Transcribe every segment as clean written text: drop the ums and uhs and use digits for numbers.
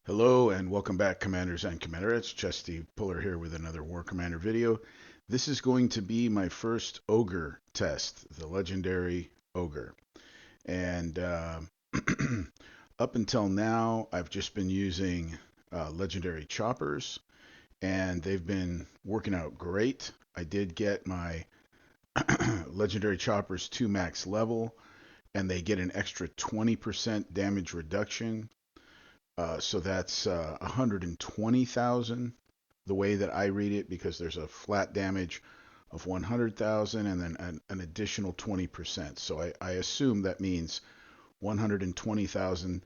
Hello and welcome back, Commanders and Commanderettes. Chesty Puller here with another War Commander video. This is going to be my first Ogre test, the legendary Ogre. And up until now, I've just been using legendary choppers, and they've been working out great. I did get my legendary choppers to max level, and they get an extra 20% damage reduction. So that's 120,000 the way that I read it, because there's a flat damage of 100,000 and then an additional 20%. So I assume that means 120,000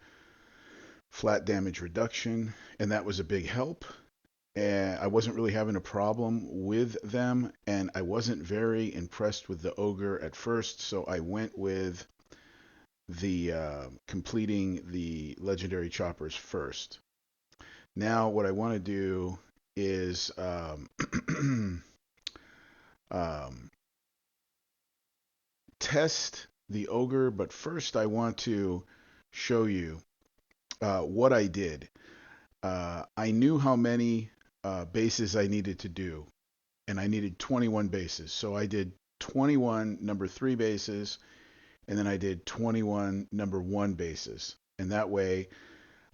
flat damage reduction, and that was a big help. And I wasn't really having a problem with them, and I wasn't very impressed with the Ogre at first, so I went with the completing the legendary choppers first. Now what I want to do is um, test the Ogre, but first I want to show you what I did. I knew how many bases I needed to do, and I needed 21 bases. So I did 21 number 3 bases, and then I did 21 number 1 bases. And that way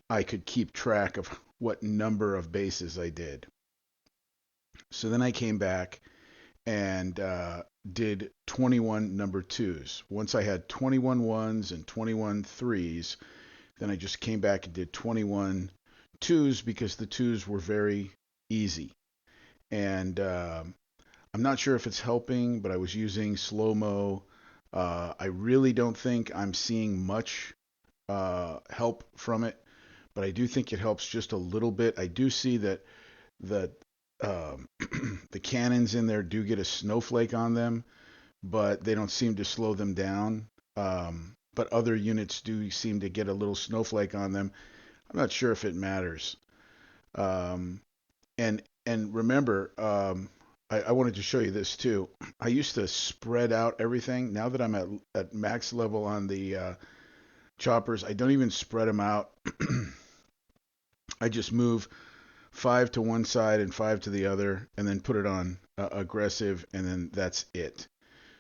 I could keep track of what number of bases I did. So then I came back and did 21 number 2s. Once I had 21 1s and 21 3s, then I just came back and did 21 2s because the 2s were very easy. And I'm not sure if it's helping, but I was using slow-mo. I really don't think I'm seeing much help from it, but I do think it helps just a little bit. I do see that the the cannons in there do get a snowflake on them, but they don't seem to slow them down. But other units do seem to get a little snowflake on them. I'm not sure if it matters. Um, and remember, I wanted to show you this too. I used to spread out everything. Now that I'm at max level on the choppers, I don't even spread them out. I just move 5 to one side and 5 to the other, and then put it on aggressive, and then that's it.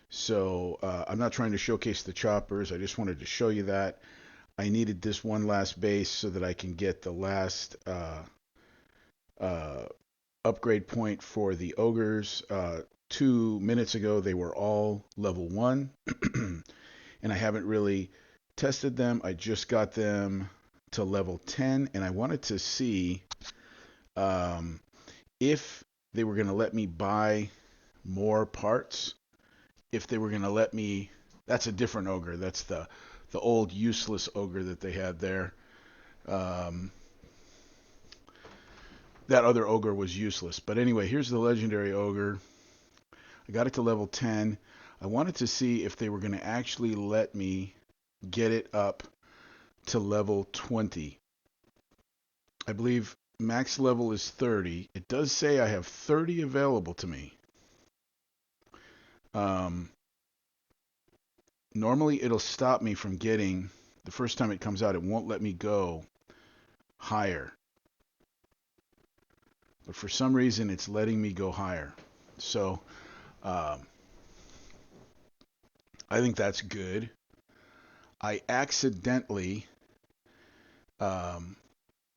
So I'm not trying to showcase the choppers. I just wanted to show you that. I needed this one last base so that I can get the last uh, upgrade point for the ogres. 2 minutes ago, they were all level 1, and I haven't really tested them. I just got them to level 10, and I wanted to see um, if they were going to let me buy more parts, if they were going to let me. That's a different ogre. That's the old useless ogre that they had there. Um, that other ogre was useless. But anyway, here's the legendary ogre. I got it to level 10. I wanted to see if they were going to actually let me get it up to level 20. I believe max level is 30. It does say I have 30 available to me. Um, Normally it'll stop me from getting, the first time it comes out, it won't let me go higher. But for some reason it's letting me go higher. So um, I think that's good. I accidentally um,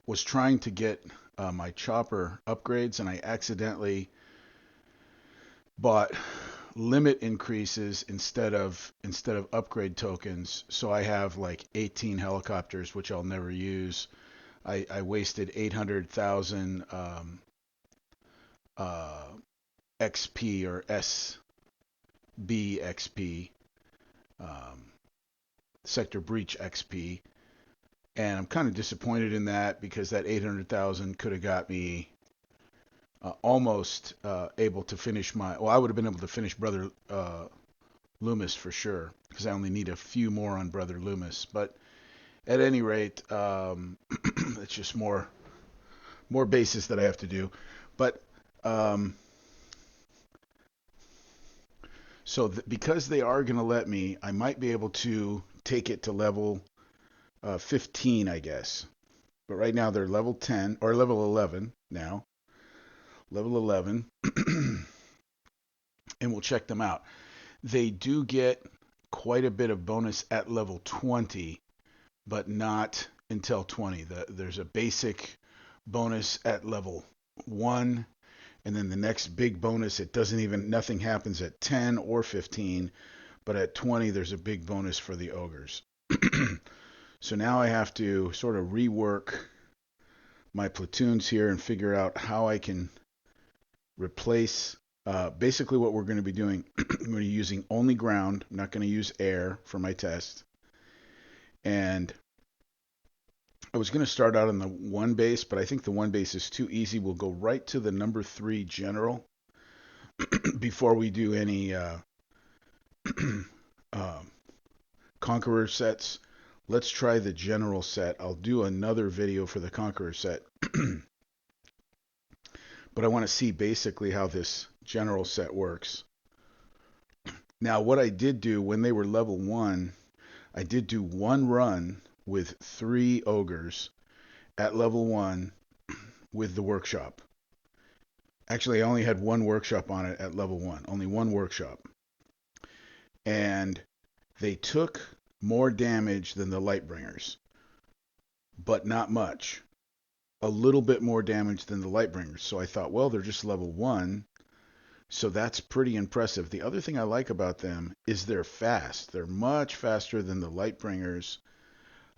was trying to get my chopper upgrades, and I accidentally bought limit increases instead of upgrade tokens. So I have like 18 helicopters, which I'll never use. I wasted 800,000 uh, XP or SB XP, um, sector breach XP, and I'm kind of disappointed in that, because that 800,000 could have got me almost able to finish my. Well, I would have been able to finish Brother Loomis for sure, because I only need a few more on Brother Loomis. But at any rate, it's just more bases that I have to do. But so because they are going to let me, I might be able to take it to level 15, I guess. But right now they're level 10 or level 11 now. Level 11. And we'll check them out. They do get quite a bit of bonus at level 20, but not until 20. There's a basic bonus at level 1, and then the next big bonus, nothing happens at 10 or 15, but at 20 there's a big bonus for the ogres. So now I have to sort of rework my platoons here and figure out how I can replace. Basically what we're going to be doing, I'm going to be using only ground. I'm not going to use air for my test. And I was going to start out on the 1 base, but I think the 1 base is too easy. We'll go right to the number 3 general before we do any conqueror sets. Let's try the general set. I'll do another video for the conqueror set. But I want to see basically how this general set works. Now, what I did do when they were level 1, I did do 1 run with 3 ogres at level 1 with the workshop. Actually, I only had 1 workshop on it at level 1. Only 1 workshop. And they took more damage than the Lightbringers, but not much. A little bit more damage than the Lightbringers. So I thought, well, they're just level 1, so that's pretty impressive. The other thing I like about them is they're fast. They're much faster than the Lightbringers.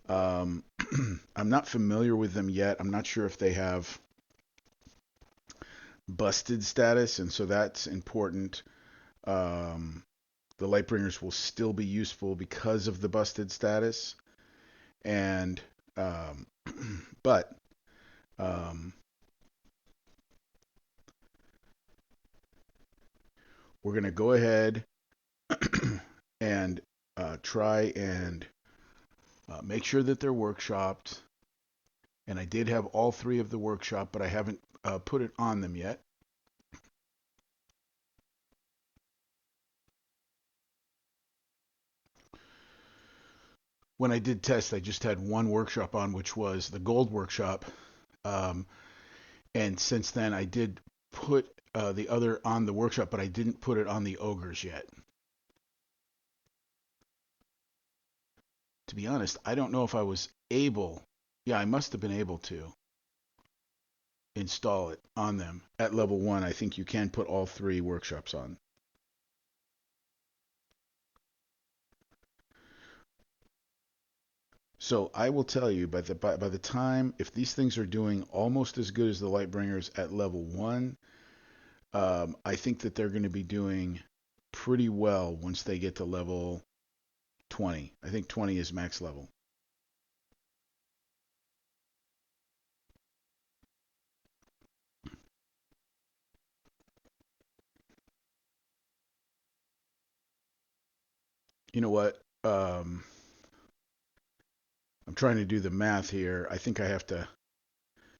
I'm not familiar with them yet. I'm not sure if they have busted status, and so that's important. The Lightbringers will still be useful because of the busted status, and but we're going to go ahead and try and make sure that they're workshopped. And I did have all 3 of the workshop, but I haven't put it on them yet. When I did test, I just had 1 workshop on, which was the gold workshop. And since then, I did put the other on the workshop, but I didn't put it on the ogres yet. To be honest, I don't know if I was able. Yeah, I must have been able to install it on them at level 1. I think you can put all 3 workshops on. So I will tell you, by the time, if these things are doing almost as good as the Lightbringers at level 1, I think that they're going to be doing pretty well once they get to level 20. I think 20 is max level. You know what? I'm trying to do the math here. I think I have to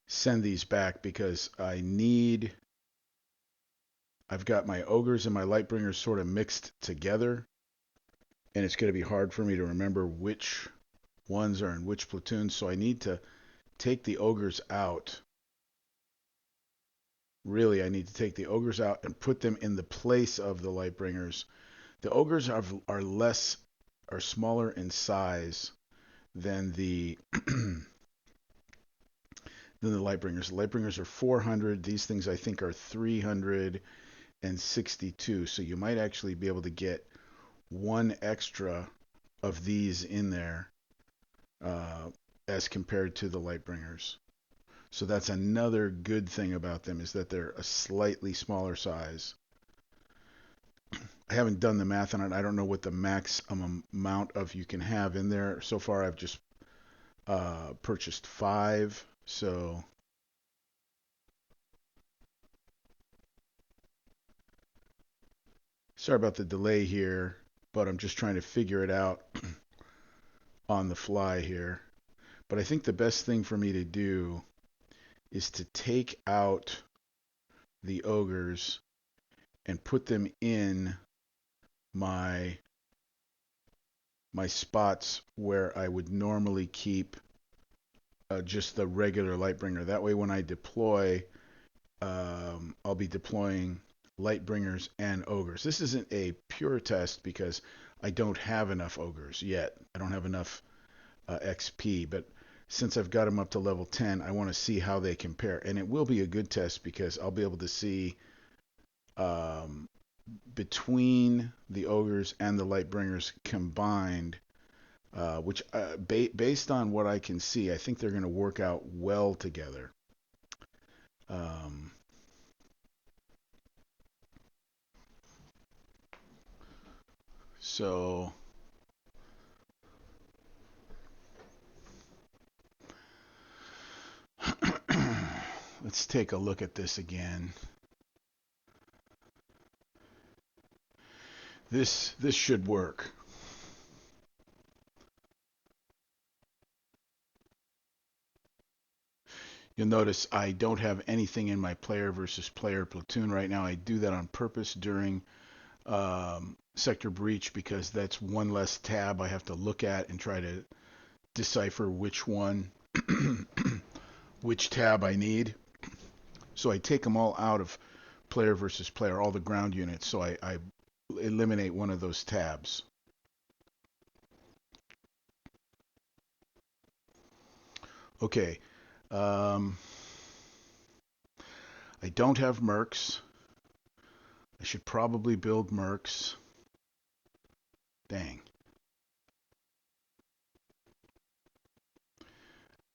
send these back because I've got my ogres and my lightbringers sort of mixed together, and it's going to be hard for me to remember which ones are in which platoon, so I need to take the ogres out. Really, I need to take the ogres out and put them in the place of the lightbringers. The ogres are smaller in size than the than the lightbringers. The lightbringers are 400. These things I think are 362. So you might actually be able to get 1 extra of these in there as compared to the lightbringers. So that's another good thing about them, is that they're a slightly smaller size. I haven't done the math on it. I don't know what the maximum amount of you can have in there. So far, I've just purchased 5. So sorry about the delay here, but I'm just trying to figure it out on the fly here. But I think the best thing for me to do is to take out the ogres and put them in my spots where I would normally keep just the regular Lightbringer. That way when I deploy, I'll be deploying Lightbringers and Ogres. This isn't a pure test because I don't have enough Ogres yet. I don't have enough XP, but since I've got them up to level 10, I want to see how they compare. And it will be a good test because I'll be able to see um, between the Ogres and the Lightbringers combined, which based on what I can see, I think they're going to work out well together. Um, so let's take a look at this again. This should work. You'll notice I don't have anything in my player versus player platoon right now. I do that on purpose during sector breach because that's one less tab I have to look at and try to decipher which one, which tab I need. So I take them all out of player versus player, all the ground units, so I eliminate one of those tabs. Okay. Um, I don't have mercs. I should probably build mercs. Dang.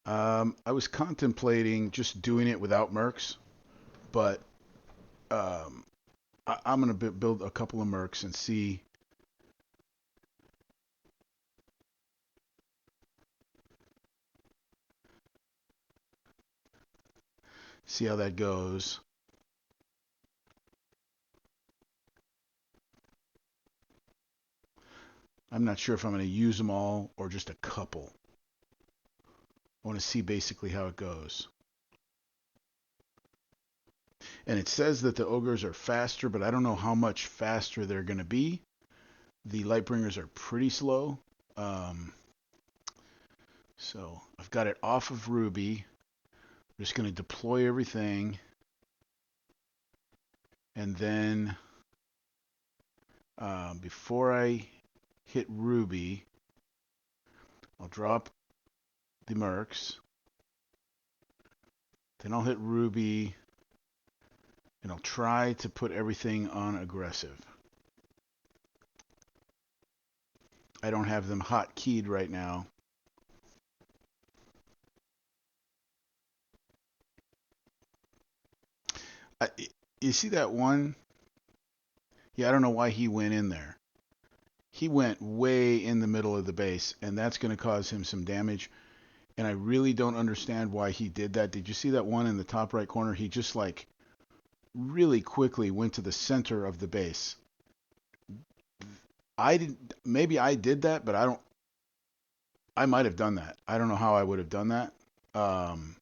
I was contemplating just doing it without mercs, but I'm going to build a couple of mercs and see how that goes. I'm not sure if I'm going to use them all or just a couple. I want to see basically how it goes. And it says that the ogres are faster, but I don't know how much faster they're going to be. The Lightbringers are pretty slow. So I've got it off of Ruby. I'm just going to deploy everything. And then before I hit Ruby, I'll drop the mercs. Then I'll hit Ruby. And I'll try to put everything on aggressive. I don't have them hotkeyed right now. You see that one? Yeah, I don't know why he went in there. He went way in the middle of the base, and that's going to cause him some damage. And I really don't understand why he did that. Did you see that one in the top right corner? He just like really quickly went to the center of the base. Maybe I did that, but I might have done that. I don't know how I would have done that. I'm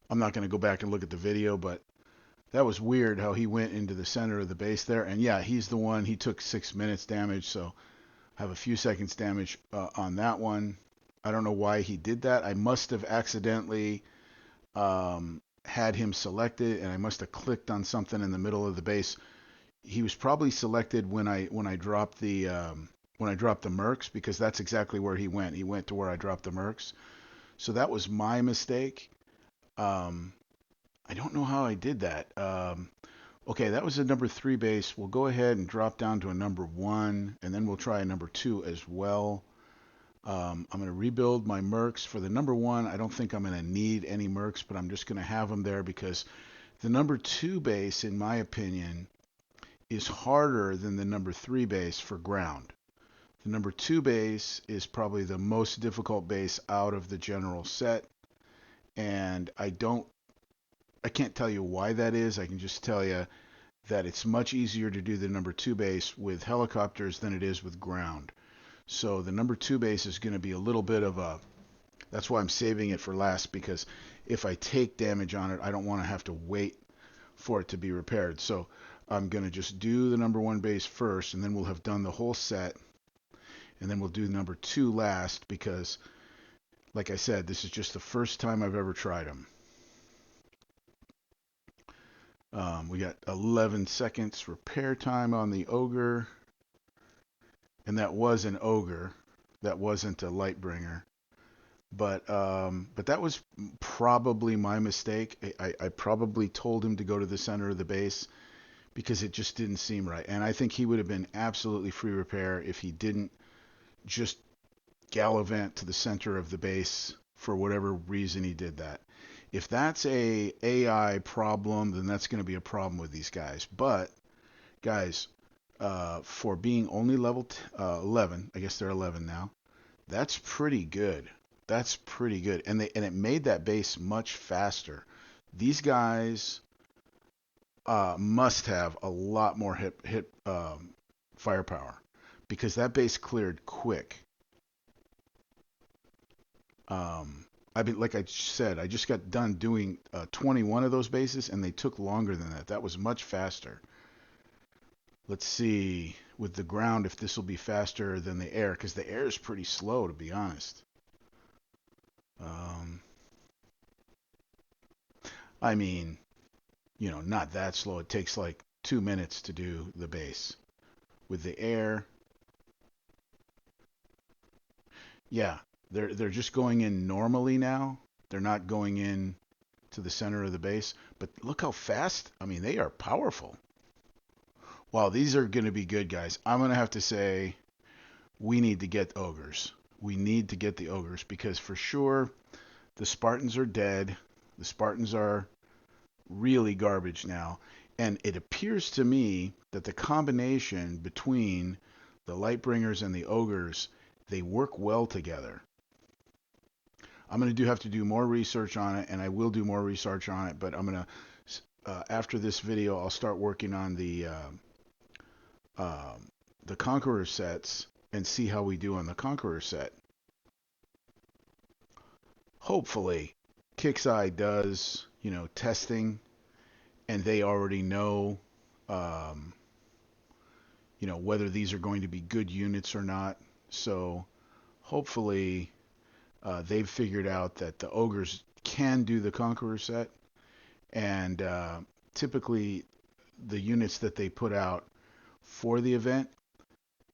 not going to go back and look at the video, but that was weird how he went into the center of the base there. And yeah, he's the one. He took 6 minutes damage, so I have a few seconds damage on that one. I don't know why he did that. I must have accidentally had him selected, and I must have clicked on something in the middle of the base. He was probably selected when I dropped the mercs, because that's exactly where he went. He went to where I dropped the mercs. So that was my mistake. I don't know how I did that. Okay, that was a number 3 base. We'll go ahead and drop down to a number 1, and then we'll try a number 2 as well. I'm going to rebuild my mercs. For the number 1, I don't think I'm going to need any mercs, but I'm just going to have them there because the number 2 base, in my opinion, is harder than the number 3 base for ground. The number 2 base is probably the most difficult base out of the general set, and I can't tell you why that is. I can just tell you that it's much easier to do the number 2 base with helicopters than it is with ground. So the number 2 base is going to be a little bit of a... That's why I'm saving it for last, because if I take damage on it, I don't want to have to wait for it to be repaired. So I'm going to just do the number 1 base first, and then we'll have done the whole set, and then we'll do number 2 last, because Like I said, this is just the first time I've ever tried them. We got 11 seconds repair time on the Ogre, and that was an Ogre. That wasn't a Lightbringer. But that was probably my mistake. I probably told him to go to the center of the base because it just didn't seem right. And I think he would have been absolutely free repair if he didn't just gallivant to the center of the base for whatever reason he did that. If that's a AI problem, then that's going to be a problem with these guys. But guys, for being only level 11, I guess they're 11 now. That's pretty good. That's pretty good, and it made that base much faster. These guys must have a lot more hit firepower because that base cleared quick. I mean, like I said, I just got done doing 21 of those bases, and they took longer than that. That was much faster. Let's see with the ground if this will be faster than the air, because the air is pretty slow, to be honest. I mean, not that slow. It takes like 2 minutes to do the base. With the air, yeah, they're just going in normally now. They're not going in to the center of the base. But look how fast. I mean, they are powerful. Wow, these are going to be good, guys. I'm going to have to say we need to get ogres. We need to get the ogres because for sure the Spartans are dead. The Spartans are really garbage now. And it appears to me that the combination between the Lightbringers and the Ogres, they work well together. I'm going to have to do more research on it, and I will do more research on it, but I'm going to, after this video, I'll start working on the Conqueror sets and see how we do on the Conqueror set. Hopefully, Kix's Eye does, testing, and they already know, whether these are going to be good units or not. So hopefully they've figured out that the Ogres can do the Conqueror set, and typically the units that they put out for the event,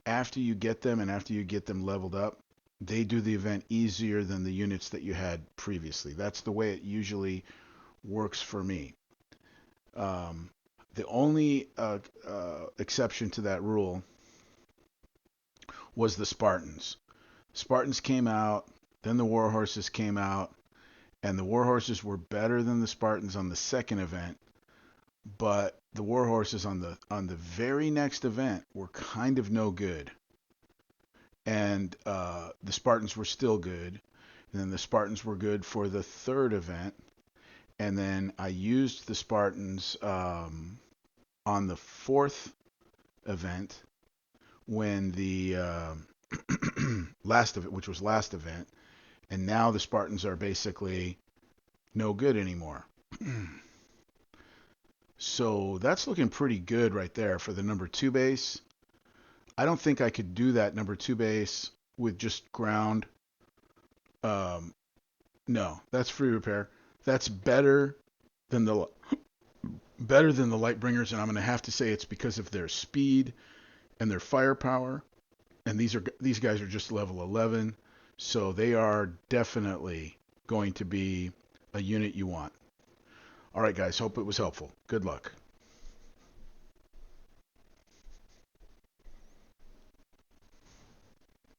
after you get them and after you get them leveled up, they do the event easier than the units that you had previously. That's the way it usually works for me. The only exception to that rule was the Spartans. Spartans came out, then the Warhorses came out, and the Warhorses were better than the Spartans on the second event, but the Warhorses on the very next event were kind of no good. And the Spartans were still good. And then the Spartans were good for the third event. And then I used the Spartans on the fourth event when the last of it, which was last event, and now the Spartans are basically no good anymore. So that's looking pretty good right there for the number 2 base. I don't think I could do that number 2 base with just ground. No, that's free repair. That's better than the Lightbringers, and I'm going to have to say it's because of their speed and their firepower. And these guys are just level 11, so they are definitely going to be a unit you want. All right, guys, hope it was helpful. Good luck.